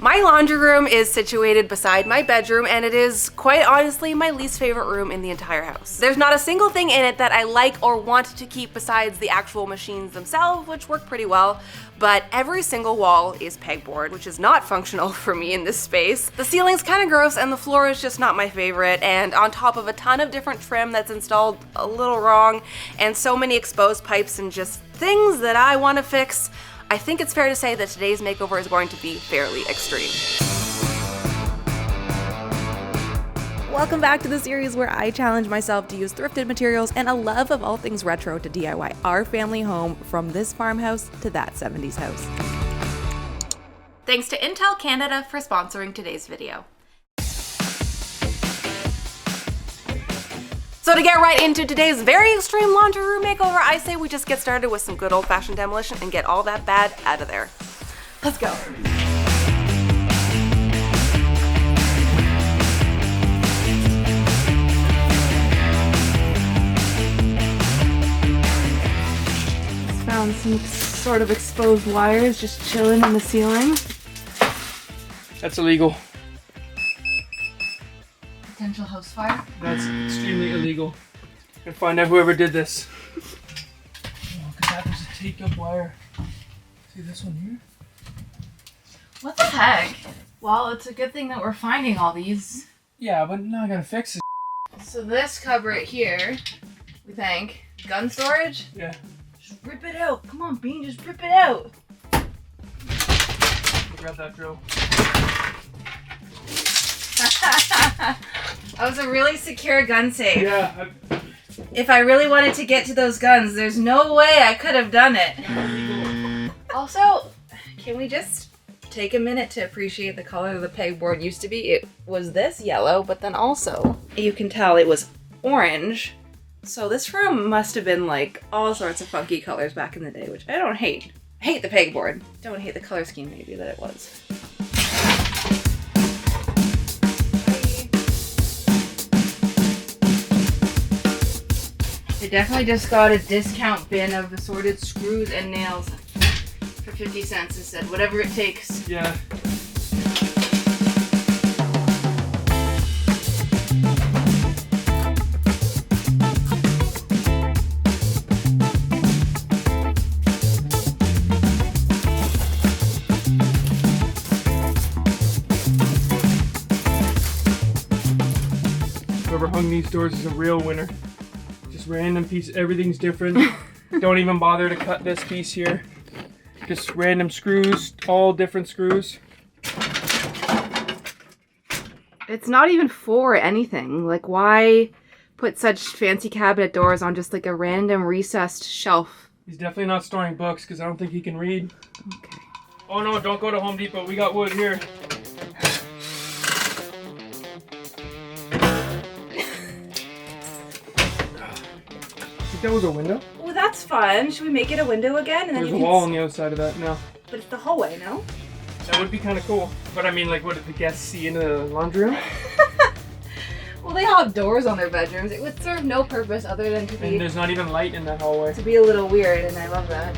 My laundry room is situated beside my bedroom, and it is quite honestly my least favorite room in the entire house. There's not a single thing in it that I like or want to keep besides the actual machines themselves, which work pretty well, but every single wall is pegboard, which is not functional for me in this space. The ceiling's kind of gross and the floor is just not my favorite, and on top of a ton of different trim that's installed a little wrong, and so many exposed pipes and just things that I want to fix, I think it's fair to say that today's makeover is going to be fairly extreme. Welcome back to the series where I challenge myself to use thrifted materials and a love of all things retro to DIY our family home from this farmhouse to that 70s house. Thanks to Intel Canada for sponsoring today's video. So to get right into today's very extreme laundry room makeover, I say we just get started with some good old-fashioned demolition and get all that bad out of there. Let's go. Found some sort of exposed wires just chilling in the ceiling. That's illegal. Potential house fire. That's extremely illegal. Gonna find out whoever did this. Oh, look at that, there's a take up wire. See this one here? What the heck? Well, it's a good thing that we're finding all these. Yeah, but now I gotta fix it. So this cupboard here, we think, gun storage? Yeah. Just rip it out. Come on, Bean, just rip it out. Grab that drill. That was a really secure gun safe. Yeah. If I really wanted to get to those guns, there's no way I could have done it. Also, can we just take a minute to appreciate the color the pegboard used to be? It was this yellow, but then also you can tell it was orange. So this room must have been like all sorts of funky colors back in the day, which I don't hate. I hate the pegboard. Don't hate the color scheme maybe that it was. I definitely just got a discount bin of assorted screws and nails for 50 cents and said whatever it takes. Yeah. Whoever hung these doors is a real winner. Just random piece, everything's different. Don't even bother to cut this piece here. Just random screws, all different screws. It's not even for anything. Like, why put such fancy cabinet doors on just like a random recessed shelf? He's definitely not storing books because I don't think he can read. Okay. Oh no, don't go to Home Depot. We got wood here. That was a window? Well, that's fun. Should we make it a window again? And then There's a wall on the other side of that now. But it's the hallway, no? That would be kind of cool. But I mean, like, what did the guests see in the laundry room? Well, they all have doors on their bedrooms. It would serve no purpose other than to And there's not even light in that hallway. be a little weird, and I love that.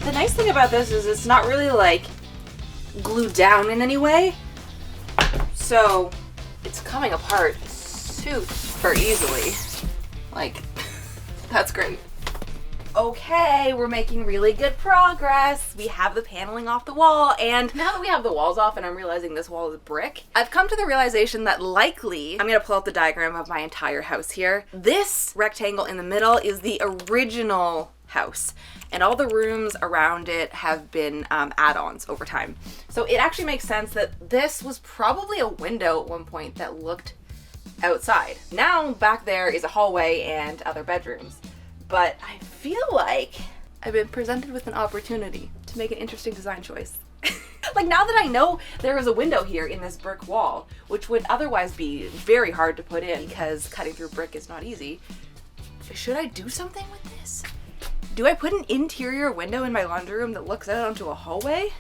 The nice thing about this is it's not really like glued down in any way, so it's coming apart super easily. Like, that's great. Okay, we're making really good progress. We have the paneling off the wall, and now that we have the walls off and I'm realizing this wall is brick, I've come to the realization that likely, I'm gonna pull up the diagram of my entire house here. This rectangle in the middle is the original house, and all the rooms around it have been add-ons over time. So it actually makes sense that this was probably a window at one point that looked outside. Now back there is a hallway and other bedrooms, but I feel like I've been presented with an opportunity to make an interesting design choice. Like, now that I know there is a window here in this brick wall, which would otherwise be very hard to put in because cutting through brick is not easy, should I do something with this? Do I put an interior window in my laundry room that looks out onto a hallway?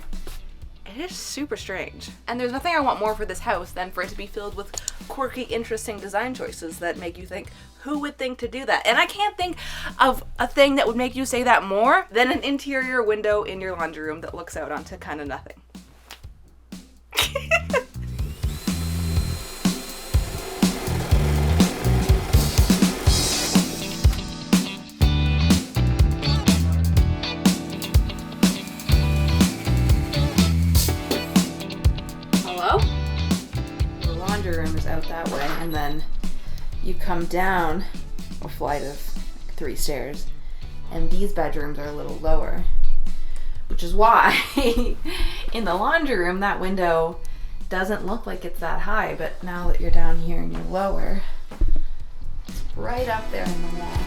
It is super strange. And there's nothing I want more for this house than for it to be filled with quirky, interesting design choices that make you think, who would think to do that? And I can't think of a thing that would make you say that more than an interior window in your laundry room that looks out onto kind of nothing. Room is out that way, and then you come down a flight of 3 stairs, and these bedrooms are a little lower, which is why in the laundry room that window doesn't look like it's that high, but now that you're down here and you're lower, it's right up there in the wall.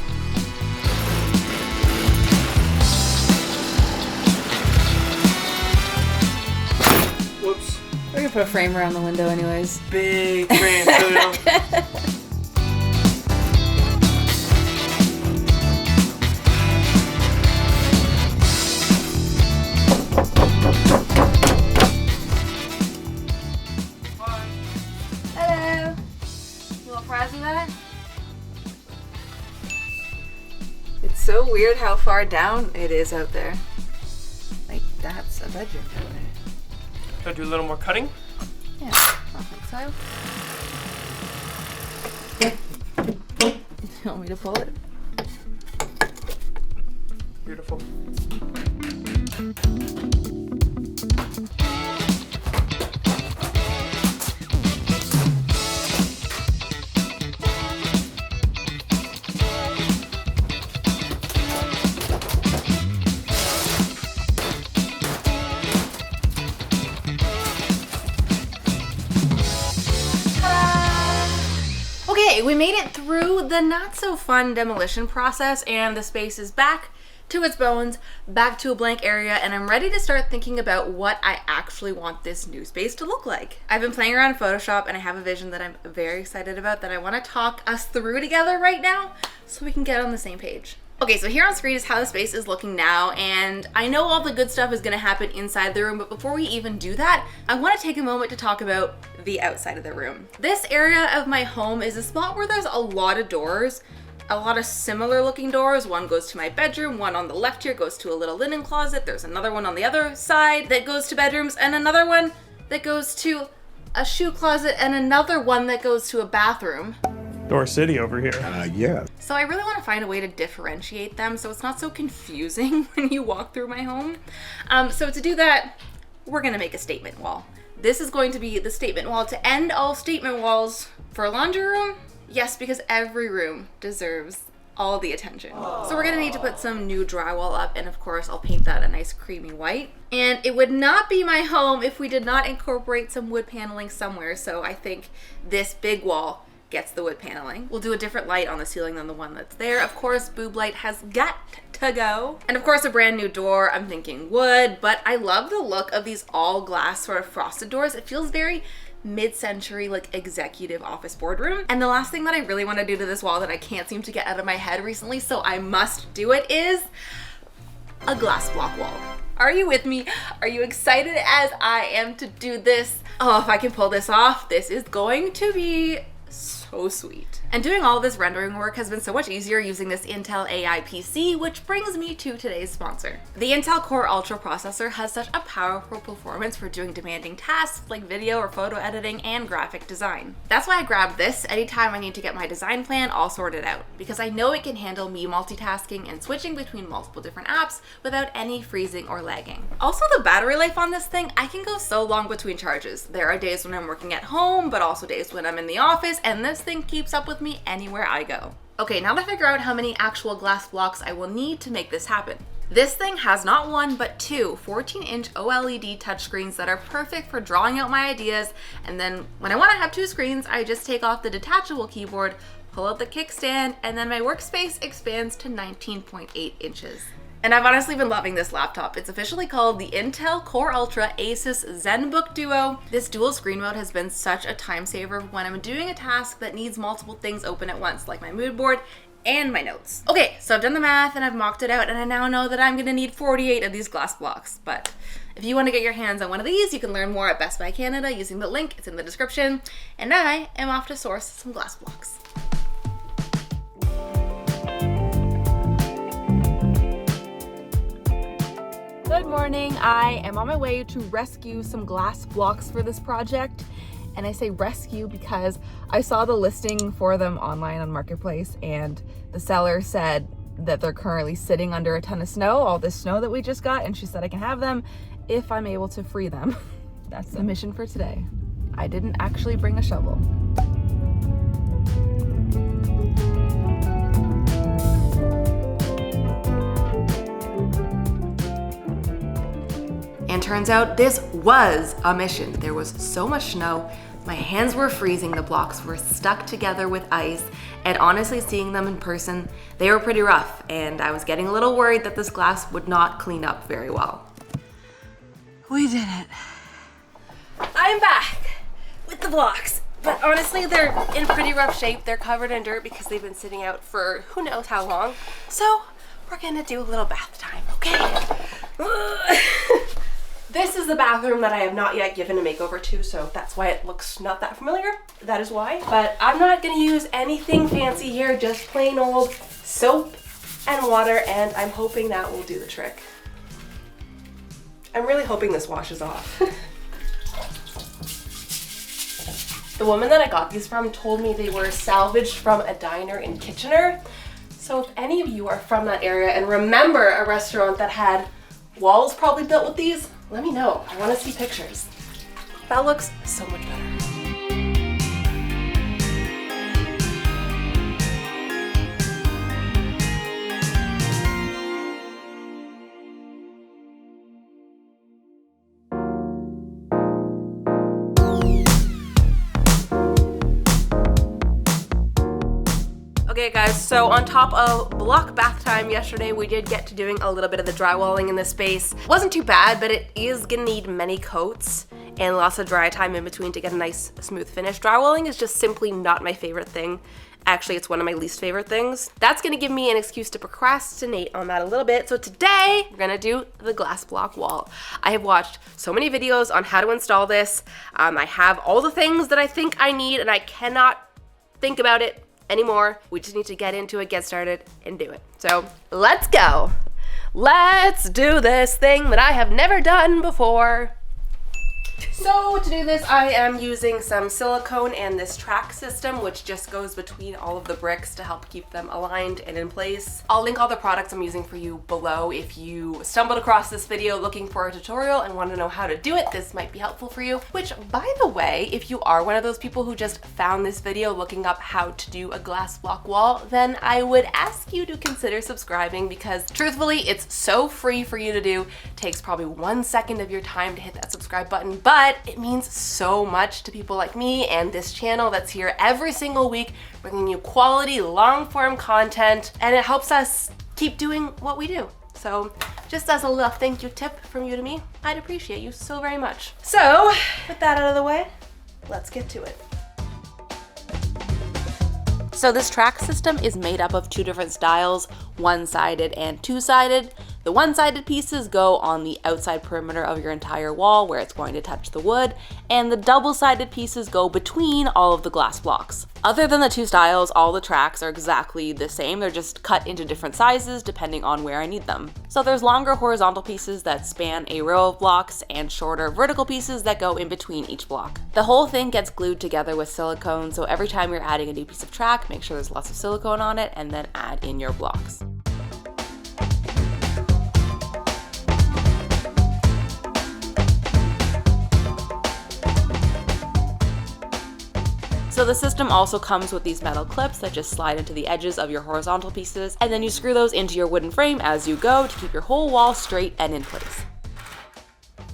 Whoops. We're gonna put a frame around the window anyways. Big frame. Hello. You little fries with that? It's so weird how far down it is out there. Like, that's a bedroom down there. Should I do a little more cutting? Yeah, I think so. You want me to pull it? Beautiful. Okay, we made it through the not so fun demolition process, and the space is back to its bones, back to a blank area, and I'm ready to start thinking about what I actually want this new space to look like. I've been playing around in Photoshop, and I have a vision that I'm very excited about that I want to talk us through together right now so we can get on the same page. Okay, so here on screen is how the space is looking now, and I know all the good stuff is gonna happen inside the room, but before we even do that, I wanna take a moment to talk about the outside of the room. This area of my home is a spot where there's a lot of doors, a lot of similar looking doors. One goes to my bedroom, one on the left here goes to a little linen closet, there's another one on the other side that goes to bedrooms, and another one that goes to a shoe closet, and another one that goes to a bathroom. Door City over here. Yeah. So I really want to find a way to differentiate them so it's not so confusing when you walk through my home. So to do that, we're going to make a statement wall. This is going to be the statement wall to end all statement walls for a laundry room. Yes, because every room deserves all the attention. Aww. So we're going to need to put some new drywall up, and of course I'll paint that a nice creamy white. And it would not be my home if we did not incorporate some wood paneling somewhere, so I think this big wall gets the wood paneling. We'll do a different light on the ceiling than the one that's there. Of course, boob light has got to go. And of course, a brand new door. I'm thinking wood, but I love the look of these all glass sort of frosted doors. It feels very mid-century, like executive office boardroom. And the last thing that I really want to do to this wall that I can't seem to get out of my head recently, so I must do it, is a glass block wall. Are you with me? Are you excited as I am to do this? Oh, if I can pull this off, this is going to be so sweet. And doing all this rendering work has been so much easier using this Intel AI PC, which brings me to today's sponsor. The Intel Core Ultra processor has such a powerful performance for doing demanding tasks like video or photo editing and graphic design. That's why I grabbed this anytime I need to get my design plan all sorted out, because I know it can handle me multitasking and switching between multiple different apps without any freezing or lagging. Also, the battery life on this thing, I can go so long between charges. There are days when I'm working at home, but also days when I'm in the office, and this thing keeps up with me anywhere I go. Okay, now to figure out how many actual glass blocks I will need to make this happen. This thing has not one, but two 14-inch OLED touchscreens that are perfect for drawing out my ideas, and then when I want to have two screens, I just take off the detachable keyboard, pull out the kickstand, and then my workspace expands to 19.8 inches. And I've honestly been loving this laptop. It's officially called the Intel Core Ultra Asus ZenBook Duo. This dual screen mode has been such a time saver when I'm doing a task that needs multiple things open at once, like my mood board and my notes. Okay, so I've done the math and I've mocked it out, and I now know that I'm gonna need 48 of these glass blocks, but If you want to get your hands on one of these, you can learn more at Best Buy Canada using the link. It's in the description. And I am off to source some glass blocks. Good morning. I am on my way to rescue some glass blocks for this project. And I say rescue because I saw the listing for them online on Marketplace, and the seller said that they're currently sitting under a ton of snow, all this snow that we just got, and she said I can have them if I'm able to free them. That's the mission for today. I didn't actually bring a shovel. And turns out this was a mission. There was so much snow, my hands were freezing, the blocks were stuck together with ice, and honestly seeing them in person, they were pretty rough, and I was getting a little worried that this glass would not clean up very well. We did it. I'm back with the blocks, but honestly they're in pretty rough shape. They're covered in dirt because they've been sitting out for who knows how long. So we're gonna do a little bath time, okay? This is the bathroom that I have not yet given a makeover to, so that's why it looks not that familiar. That is why. But I'm not gonna use anything fancy here, just plain old soap and water, and I'm hoping that will do the trick. I'm really hoping this washes off. The woman that I got these from told me they were salvaged from a diner in Kitchener. So if any of you are from that area and remember a restaurant that had walls probably built with these, let me know. I want to see pictures. That looks so much better. Okay guys, so on top of block bath time yesterday, we did get to doing a little bit of the drywalling in this space. Wasn't too bad, but it is gonna need many coats and lots of dry time in between to get a nice smooth finish. Drywalling is just simply not my favorite thing. Actually, it's one of my least favorite things. That's gonna give me an excuse to procrastinate on that a little bit. So today, we're gonna do the glass block wall. I have watched so many videos on how to install this. I have all the things that I think I need, and I cannot think about it anymore. We just need to get into it, get started, and do it. So let's go. Let's do this thing that I have never done before. So to do this, I am using some silicone and this track system, which just goes between all of the bricks to help keep them aligned and in place. I'll link all the products I'm using for you below. If you stumbled across this video looking for a tutorial and want to know how to do it, this might be helpful for you. Which, by the way, if you are one of those people who just found this video looking up how to do a glass block wall, then I would ask you to consider subscribing, because truthfully, it's so free for you to do. It takes probably 1 second of your time to hit that subscribe button, but it means so much to people like me and this channel that's here every single week bringing you quality long-form content, and it helps us keep doing what we do. So just as a little thank you tip from you to me, I'd appreciate you so very much. So with that out of the way, let's get to it. So this track system is made up of two different styles, one-sided and two-sided. The one-sided pieces go on the outside perimeter of your entire wall where it's going to touch the wood, and the double-sided pieces go between all of the glass blocks. Other than the two styles, all the tracks are exactly the same. They're just cut into different sizes depending on where I need them. So there's longer horizontal pieces that span a row of blocks and shorter vertical pieces that go in between each block. The whole thing gets glued together with silicone, so every time you're adding a new piece of track, make sure there's lots of silicone on it and then add in your blocks. So the system also comes with these metal clips that just slide into the edges of your horizontal pieces, and then you screw those into your wooden frame as you go to keep your whole wall straight and in place.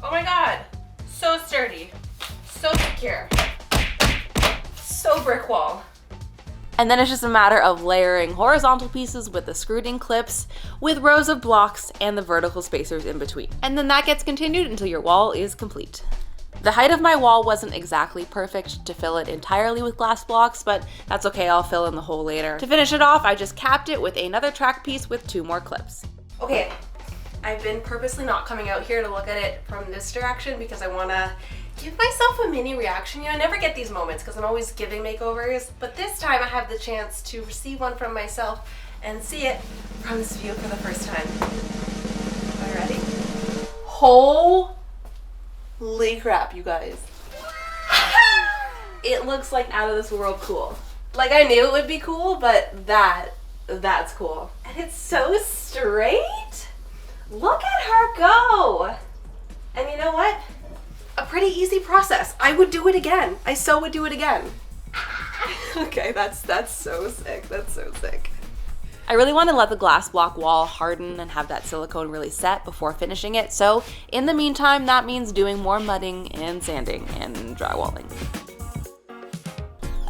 Oh my god, so sturdy, so secure, so brick wall. And then it's just a matter of layering horizontal pieces with the screwed in clips with rows of blocks and the vertical spacers in between. And then that gets continued until your wall is complete. The height of my wall wasn't exactly perfect to fill it entirely with glass blocks, but that's okay, I'll fill in the hole later. To finish it off, I just capped it with another track piece with 2 more clips. Okay, I've been purposely not coming out here to look at it from this direction because I want to give myself a mini reaction. You know, I never get these moments because I'm always giving makeovers, but this time I have the chance to receive one from myself and see it from this view for the first time. Are you ready? Holy crap, you guys. It looks like out of this world cool. Like, I knew it would be cool, but that's cool. And it's so straight. Look at her go. And you know what? A pretty easy process. I would do it again. I so would do it again. Okay, that's so sick. That's so sick. I really want to let the glass block wall harden and have that silicone really set before finishing it. So in the meantime, that means doing more mudding and sanding and drywalling.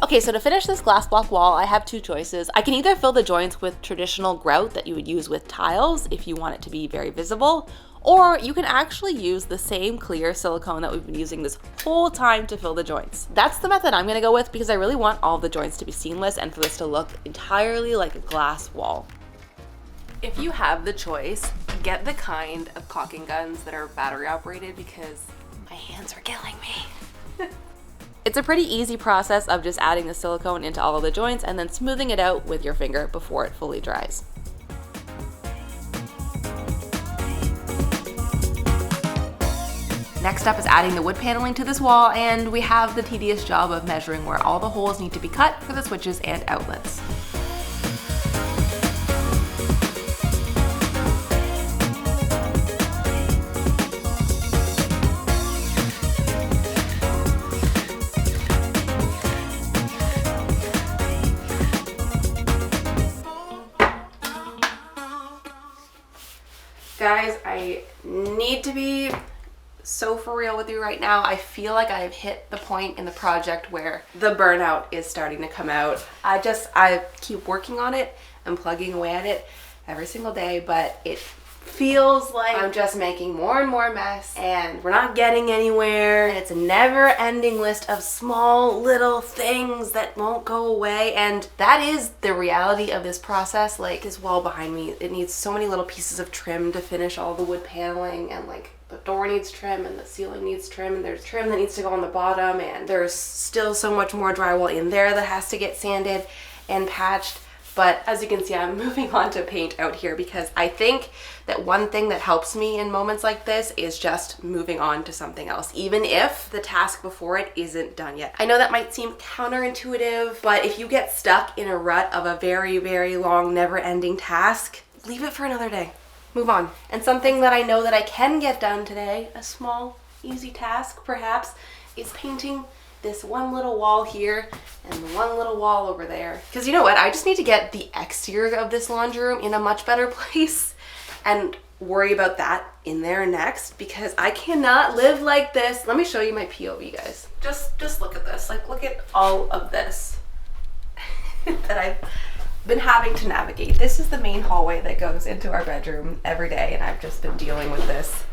Okay, so to finish this glass block wall, I have two choices. I can either fill the joints with traditional grout that you would use with tiles if you want it to be very visible, or you can actually use the same clear silicone that we've been using this whole time to fill the joints. That's the method I'm gonna go with because I really want all the joints to be seamless and for this to look entirely like a glass wall. If you have the choice, get the kind of caulking guns that are battery operated because my hands are killing me. It's a pretty easy process of just adding the silicone into all of the joints and then smoothing it out with your finger before it fully dries. Next up is adding the wood paneling to this wall, and we have the tedious job of measuring where all the holes need to be cut for the switches and outlets. Guys, I need to be so for real with you right now. I feel like I've hit the point in the project where the burnout is starting to come out. I keep working on it and plugging away at it every single day, but it feels like I'm just making more and more mess and we're not getting anywhere, and it's a never-ending list of small little things that won't go away. And that is the reality of this process. Like, this wall behind me, it needs so many little pieces of trim to finish all the wood paneling, and like the door needs trim and the ceiling needs trim and there's trim that needs to go on the bottom, and there's still so much more drywall in there that has to get sanded and patched. But as you can see, I'm moving on to paint out here because I think that one thing that helps me in moments like this is just moving on to something else, even if the task before it isn't done yet. I know that might seem counterintuitive, but if you get stuck in a rut of a very, very long, never-ending task, leave it for another day. Move on. And something that I know that I can get done today, a small, easy task perhaps, is painting this one little wall here and the one little wall over there. Because you know what? I just need to get the exterior of this laundry room in a much better place and worry about that in there next, because I cannot live like this. Let me show you my POV, guys. Just look at this. Like, look at all of this that I've been having to navigate. This is the main hallway that goes into our bedroom every day, and I've just been dealing with this.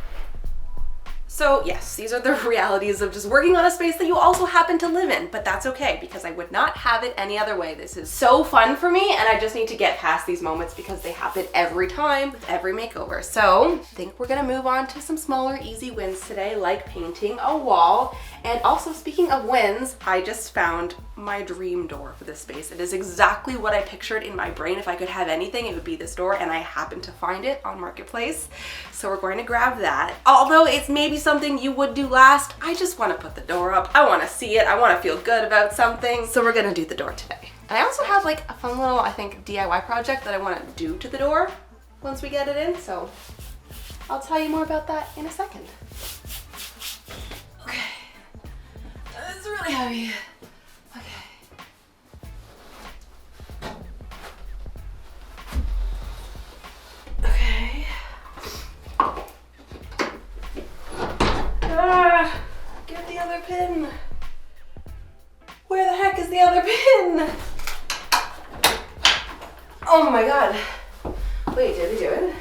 So yes, these are the realities of just working on a space that you also happen to live in, but that's okay because I would not have it any other way. This is so fun for me, and I just need to get past these moments because they happen every time with every makeover. So I think we're gonna move on to some smaller, easy wins today, like painting a wall. And also, speaking of wins, I just found my dream door for this space. It is exactly what I pictured in my brain. If I could have anything, it would be this door, and I happened to find it on Marketplace. So we're going to grab that. Although it's maybe something you would do last, I just want to put the door up. I want to see it. I want to feel good about something. So we're going to do the door today. And I also have like a fun little, I think, DIY project that I want to do to the door once we get it in. So I'll tell you more about that in a second. Okay. It's really heavy. Okay. Get the other pin. Where the heck is the other pin? Oh my god. Wait, did we do it?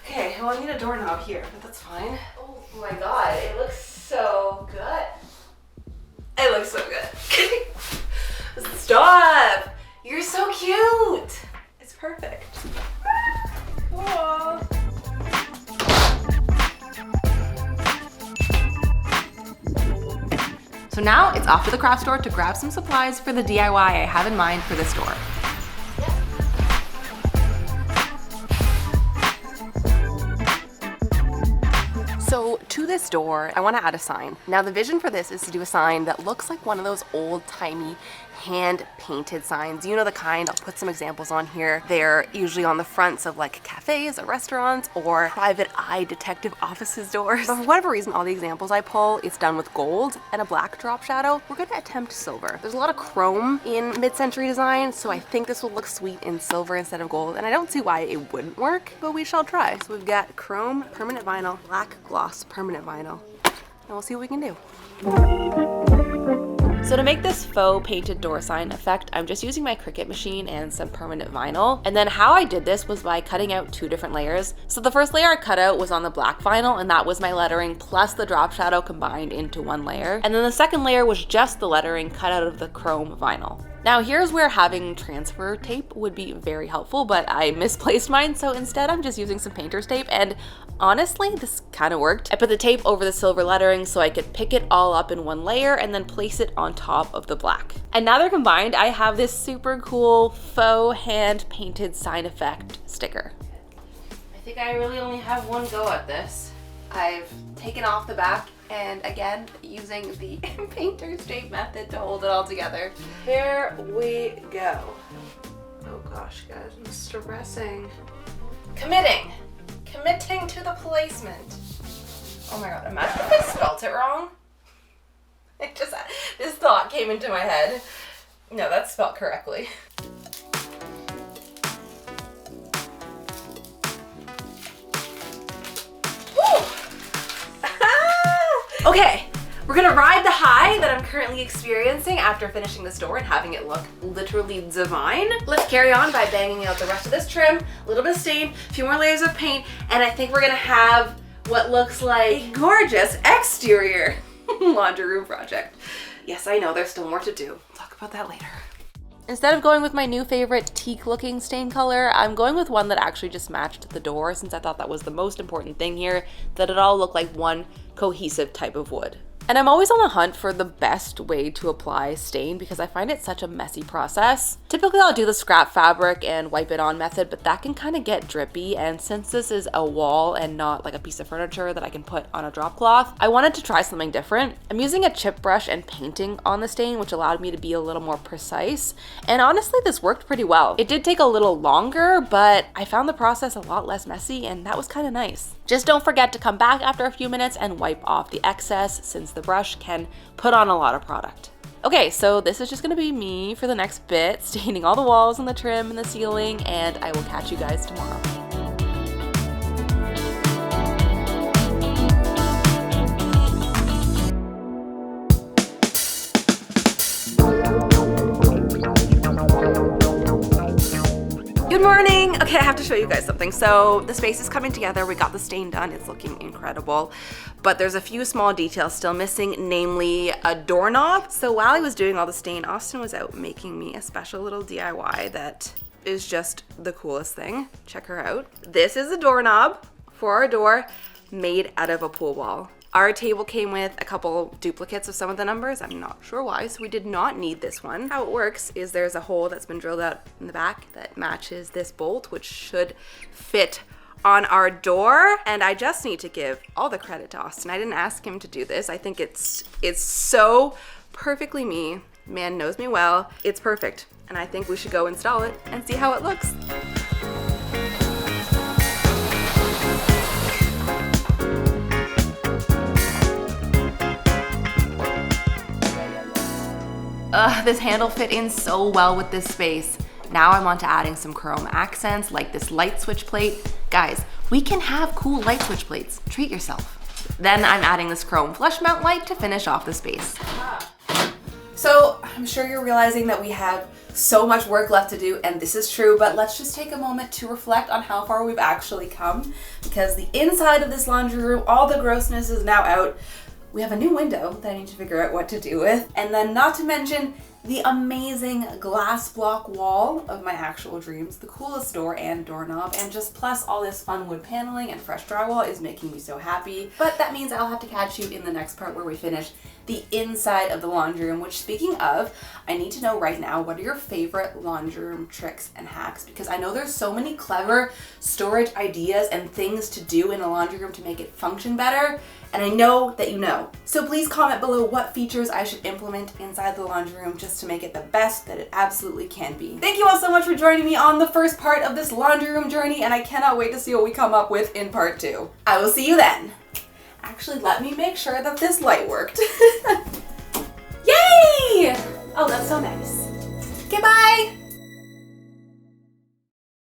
Okay, well I need a doorknob here, but that's fine. Oh my god, it looks so good. It looks so good. Stop! You're so cute. It's perfect. Cool. So now it's off to the craft store to grab some supplies for the DIY I have in mind for this store. So to this door, I want to add a sign. Now the vision for this is to do a sign that looks like one of those old-timey hand-painted signs. You know the kind, I'll put some examples on here. They're usually on the fronts of like cafes or restaurants or private eye detective offices doors. But for whatever reason, all the examples I pull, it's done with gold and a black drop shadow. We're gonna attempt silver. There's a lot of chrome in mid-century design, so I think this will look sweet in silver instead of gold, and I don't see why it wouldn't work, but we shall try. So we've got chrome permanent vinyl, black gloss permanent vinyl, and we'll see what we can do. So to make this faux painted door sign effect, I'm just using my Cricut machine and some permanent vinyl. And then how I did this was by cutting out 2 different layers. So the first layer I cut out was on the black vinyl, and that was my lettering plus the drop shadow combined into 1 layer. And then the second layer was just the lettering cut out of the chrome vinyl. Now here's where having transfer tape would be very helpful, but I misplaced mine, so instead I'm just using some painter's tape, and honestly, this kind of worked. I put the tape over the silver lettering so I could pick it all up in 1 layer and then place it on top of the black. And now they're combined, I have this super cool faux hand-painted sign effect sticker. I think I really only have 1 go at this. I've taken off the back and again, using the painter's tape method to hold it all together. Here we go. Oh gosh, guys, I'm stressing. Committing to the placement. Oh my god, imagine if I spelt it wrong. This thought came into my head. No, that's spelled correctly. Okay, we're gonna ride the high that I'm currently experiencing after finishing this door and having it look literally divine. Let's carry on by banging out the rest of this trim, a little bit of stain, a few more layers of paint, and I think we're gonna have what looks like a gorgeous exterior laundry room project. Yes, I know, there's still more to do. We'll talk about that later. Instead of going with my new favorite teak looking stain color, I'm going with one that actually just matched the door, since I thought that was the most important thing here, that it all looked like one cohesive type of wood. And I'm always on the hunt for the best way to apply stain because I find it such a messy process. Typically I'll do the scrap fabric and wipe it on method, but that can kind of get drippy, and since this is a wall and not like a piece of furniture that I can put on a drop cloth, I wanted to try something different. I'm using a chip brush and painting on the stain, which allowed me to be a little more precise, and honestly this worked pretty well. It did take a little longer, but I found the process a lot less messy, and that was kind of nice. Just don't forget to come back after a few minutes and wipe off the excess, since the brush can put on a lot of product. Okay, so this is just gonna be me for the next bit, staining all the walls and the trim and the ceiling, and I will catch you guys tomorrow. Good morning. Okay, I have to show you guys something. So the space is coming together. We got the stain done. It's looking incredible, but there's a few small details still missing, namely a doorknob. So while I was doing all the stain, Austin was out making me a special little DIY that is just the coolest thing. Check her out. This is a doorknob for our door made out of a pool wall. Our table came with a couple duplicates of some of the numbers. I'm not sure why, so we did not need this one. How it works is there's a hole that's been drilled out in the back that matches this bolt, which should fit on our door. And I just need to give all the credit to Austin. I didn't ask him to do this. I think it's so perfectly me. Man knows me well. It's perfect. And I think we should go install it and see how it looks. This handle fit in so well with this space. Now I'm on to adding some chrome accents like this light switch plate. Guys, we can have cool light switch plates. Treat yourself. Then I'm adding this chrome flush mount light to finish off the space. So I'm sure you're realizing that we have so much work left to do, and this is true, but let's just take a moment to reflect on how far we've actually come, because the inside of this laundry room, all the grossness is now out. We have a new window that I need to figure out what to do with. And then not to mention the amazing glass block wall of my actual dreams, the coolest door and doorknob, and just plus all this fun wood paneling and fresh drywall is making me so happy. But that means I'll have to catch you in the next part where we finish the inside of the laundry room, which, speaking of, I need to know right now, what are your favorite laundry room tricks and hacks? Because I know there's so many clever storage ideas and things to do in a laundry room to make it function better, and I know that you know. So please comment below what features I should implement inside the laundry room just to make it the best that it absolutely can be. Thank you all so much for joining me on the first part of this laundry room journey, and I cannot wait to see what we come up with in part 2. I will see you then. Actually, let me make sure that this light worked. Yay! Oh, that's so nice. Okay, bye!